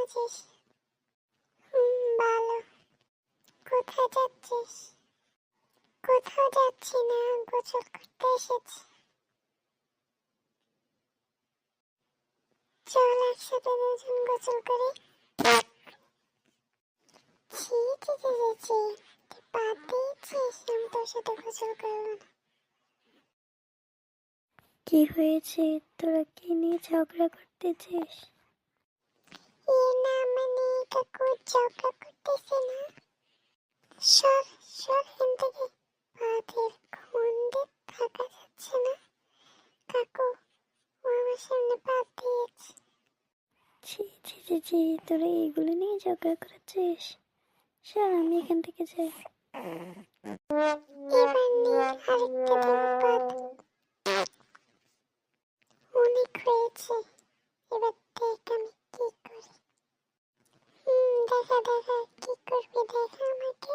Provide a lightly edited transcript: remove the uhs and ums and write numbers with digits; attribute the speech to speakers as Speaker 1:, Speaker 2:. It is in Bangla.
Speaker 1: আছিস? ভালো। কোথায় যাচ্ছিস? কোথাও যাচ্ছি না, গোসল করতে এসেছি। চল একসাথে দুজন গোসল করি। ছি ছি ছি ছি ছি, তুই বাদ দিয়েছিস, আমি তোর সাথে গোসল করবো না।
Speaker 2: কি হয়েছে? তোরা কি নিয়ে ঝগড়া করতেছিস?
Speaker 1: না মানে কাকু ঝগড়া করতেছে না। সর সর এখান থেকে, বাদের খুন্দে থাকা যাচ্ছে না। কাকু ও আমার সামনে বাদ দিয়েছে।
Speaker 2: ছি ছি ছি ছি, তোরা এগুলো নিয়ে ঝগড়া করেছিস? সর, আমি এখান থেকে যাই।
Speaker 1: এবার নিয়ে আরেকটা ধূমপাত। অনেক হয়েছে, এবার দেখ আমি কি করি। দেখা দেখা কি করবি, দেখা আমাকে।